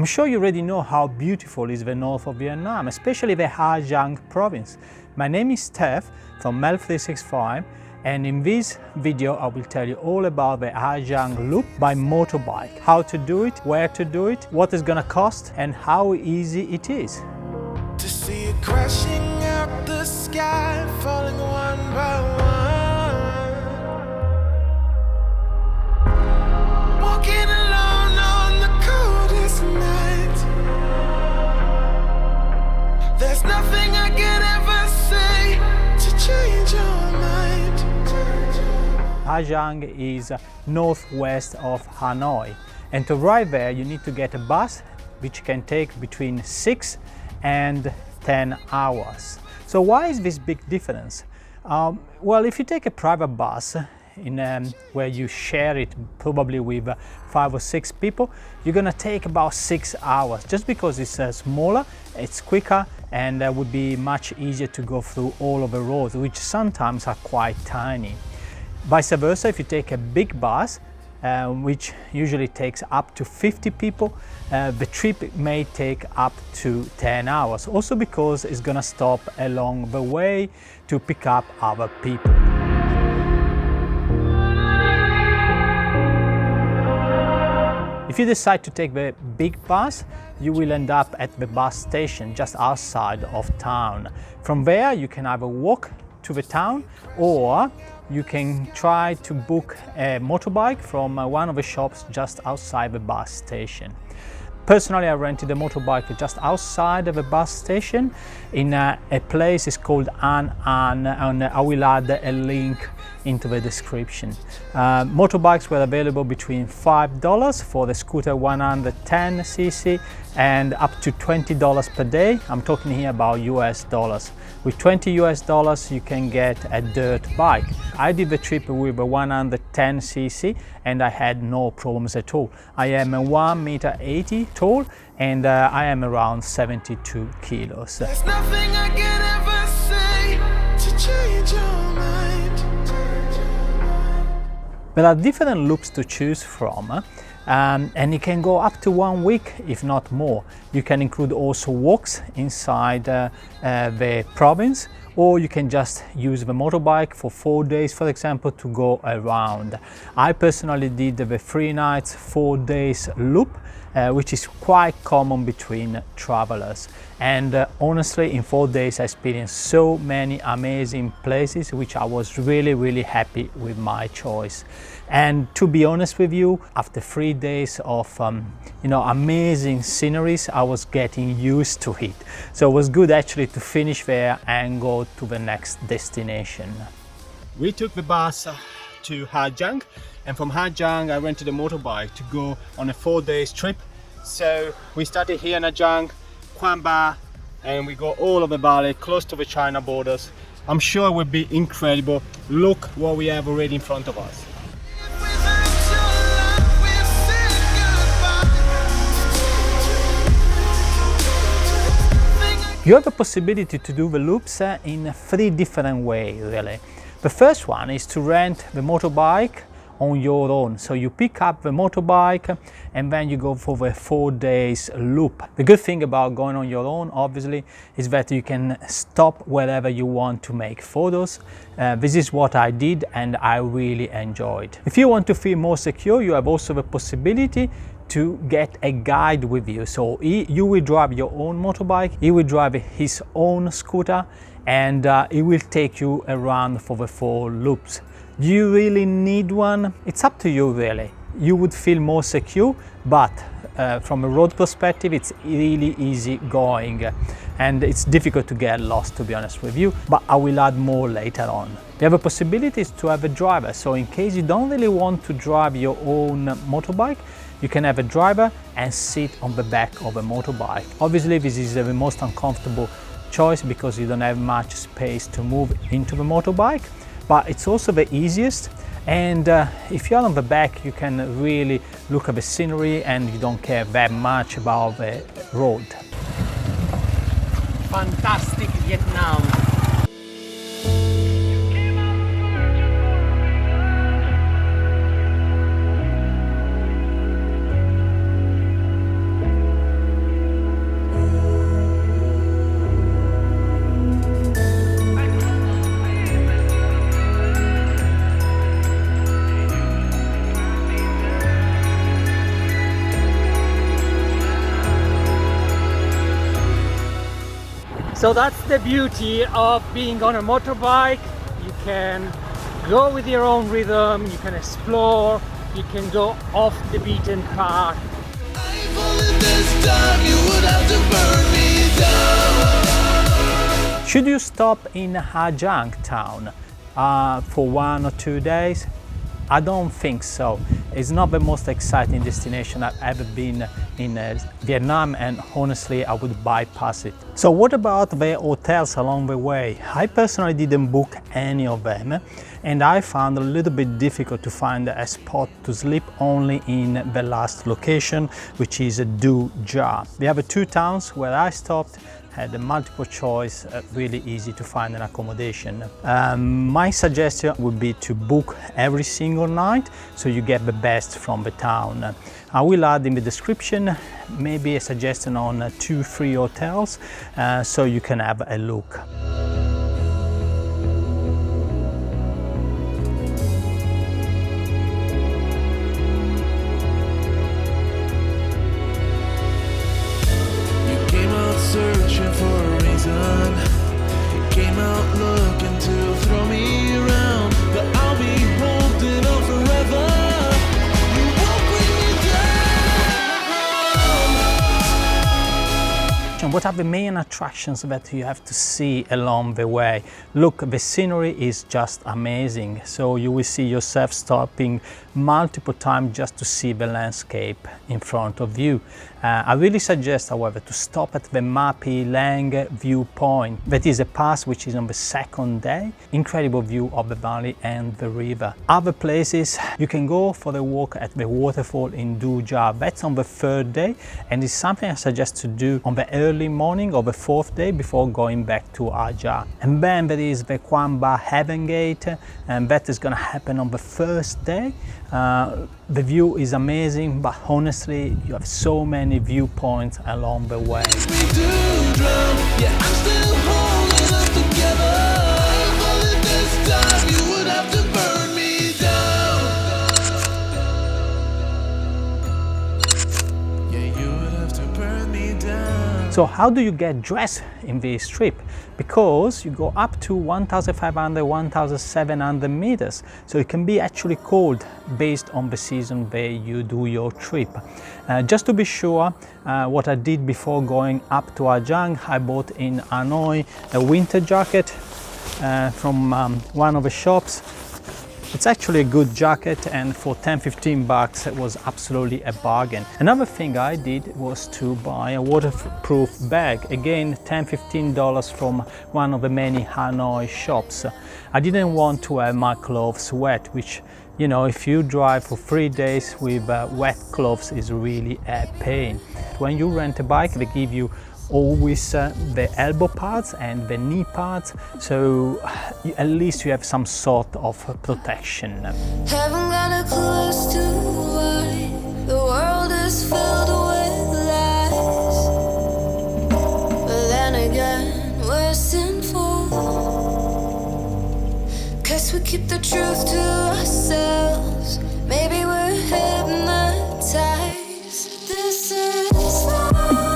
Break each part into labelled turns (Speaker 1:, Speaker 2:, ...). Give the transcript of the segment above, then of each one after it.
Speaker 1: I'm sure you already know how beautiful is the north of Vietnam, especially the Ha Giang province. My name is Steph from Mel365, and in this video I will tell you all about the Ha Giang Loop by motorbike. How to do it, where to do it, what it's gonna cost, and how easy it is.
Speaker 2: To see it crashing out the sky, falling one by one. Walking alone on the coldest night. There's nothing I can ever say to change your mind.
Speaker 1: Ha Giang is northwest of Hanoi, and to arrive there you need to get a bus which can take between 6 and 10 hours. So why is this big difference? Well, if you take a private bus where you share it probably with 5 or 6 people, you're gonna take about 6 hours, just because it's smaller, it's quicker, and would be much easier to go through all of the roads, which sometimes are quite tiny. Vice versa, if you take a big bus, which usually takes up to 50 people, the trip may take up to 10 hours, also because it's gonna stop along the way to pick up other people. If you decide to take the big bus, you will end up at the bus station just outside of town. From there you can either walk to the town, or you can try to book a motorbike from one of the shops just outside the bus station. Personally, I rented a motorbike just outside of a bus station in a place is called An An, and I will add a link into the description. Motorbikes were available between $5 for the scooter 110cc and up to $20 per day. I'm talking here about US dollars. With $20 US you can get a dirt bike. I did the trip with a 110cc and I had no problems at all. I am 1.80 m tall and I am around 72 kilos.
Speaker 2: There's nothing I can ever say to change your mind.
Speaker 1: There are different loops to choose from, and it can go up to 1 week, if not more. You can include also walks inside the province, or you can just use the motorbike for 4 days, for example, to go around. I personally did the 3 nights, 4 days loop, which is quite common between travelers. And honestly, in 4 days I experienced so many amazing places, which I was really happy with my choice. And to be honest with you, after 3 days of amazing sceneries, I was getting used to it. So it was good actually to finish there and go to the next destination. We took the bus to Ha Giang, and from Ha Giang I rented a motorbike to go on a 4 days trip. So we started here in Ha Giang, Quang Ba, and we go all over the valley, close to the China borders. I'm sure it will be incredible. Look what we have already in front of us. You have the possibility to do the loops in 3 different ways, really. The first one is to rent the motorbike on your own. So you pick up the motorbike and then you go for the 4 days loop. The good thing about going on your own, obviously, is that you can stop wherever you want to make photos. This is what I did and I really enjoyed. If you want to feel more secure, you have also the possibility to get a guide with you. So you will drive your own motorbike, he will drive his own scooter, and he will take you around for the 4 loops. Do you really need one? It's up to you, really. You would feel more secure, but from a road perspective, it's really easy going, and it's difficult to get lost, to be honest with you, but I will add more later on. The other possibility is to have a driver. So in case you don't really want to drive your own motorbike, you can have a driver and sit on the back of a motorbike. Obviously, this is the most uncomfortable choice because you don't have much space to move into the motorbike, but it's also the easiest. And if you're on the back, you can really look at the scenery and you don't care that much about the road.
Speaker 3: Fantastic Vietnam! So that's the beauty of being on a motorbike. You can go with your own rhythm, you can explore, you can go off the beaten path.
Speaker 1: Should you stop in Ha Giang Town for 1 or 2 days? I don't think so. It's not the most exciting destination I've ever been in Vietnam, and honestly I would bypass it. So what about the hotels along the way? I personally didn't book any of them, and I found it a little bit difficult to find a spot to sleep only in the last location, which is Du Gia. The other 2 towns where I stopped had a multiple choice, really easy to find an accommodation. My suggestion would be to book every single night so you get the best from the town. I will add in the description maybe a suggestion on 2-3 hotels so you can have a look.
Speaker 2: Searching for a reason, came out looking to throw me around, but I'll be holding on forever. You won't bring me down.
Speaker 1: What are the main attractions that you have to see along the way? Look, the scenery is just amazing, so you will see yourself stopping multiple times just to see the landscape in front of you. I really suggest, however, to stop at the Mapi Lang viewpoint. That is a pass which is on the 2nd day. Incredible view of the valley and the river. Other places, you can go for the walk at the waterfall in Du Gia. That's on the 3rd day, and it's something I suggest to do on the early morning of the 4th day before going back to Ha Giang. And then there is the Quang Ba Heaven Gate, and that is going to happen on the 1st day. The view is amazing, but honestly you have so many viewpoints along the way. So how do you get dressed in this trip? Because you go up to 1,500, 1,700 meters, so it can be actually cold based on the season where you do your trip. Just to be sure, what I did before going up to Ha Giang, I bought in Hanoi a winter jacket from one of the shops. It's actually a good jacket, and for 10-15 bucks it was absolutely a bargain. Another thing I did was to buy a waterproof bag, again $10-15 from one of the many Hanoi shops. I didn't want to have my clothes wet, which, you know, if you drive for 3 days with wet clothes is really a pain. When you rent a bike, they give you always the elbow pads and the knee pads, so at least you have some sort of protection.
Speaker 4: Haven't got a clue as to why the world is filled with lies, but then again we're sinful, 'cause we keep the truth to ourselves. Maybe we're hypnotized. This is life.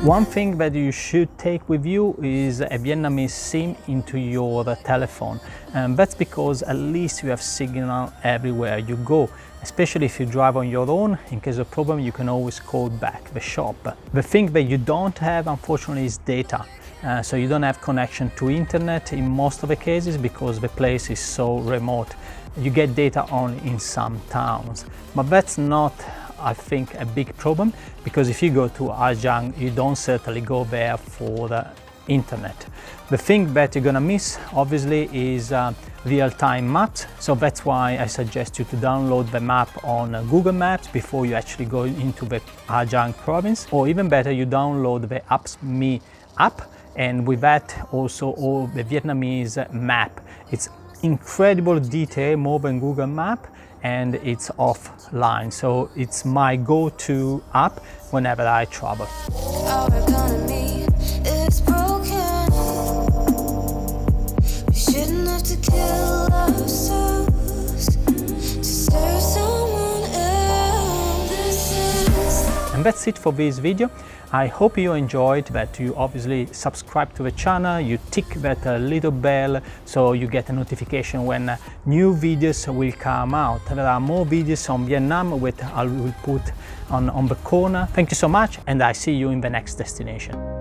Speaker 1: One thing that you should take with you is a Vietnamese SIM into your telephone, and that's because at least you have signal everywhere you go, especially if you drive on your own. In case of problem, you can always call back the shop. The thing that you don't have, unfortunately, is data. So you don't have connection to internet in most of the cases because the place is so remote. You get data only in some towns, but that's not, I think, a big problem, because if you go to Ha Giang, you don't certainly go there for the internet. The thing that you're gonna miss, obviously, is real-time maps. So that's why I suggest you to download the map on Google Maps before you actually go into the Ha Giang province, or even better, you download the Apps.me app, and with that also all the Vietnamese map. It's incredible detail, more than Google Map, and it's offline, so it's my go-to app whenever I travel.
Speaker 4: Our economy, it's broken. We shouldn't have to kill ourselves to serve someone else.
Speaker 1: And that's it for this video. I hope you enjoyed, that you obviously subscribe to the channel, you tick that little bell so you get a notification when new videos will come out. There are more videos on Vietnam which I will put on the corner. Thank you so much, and I see you in the next destination.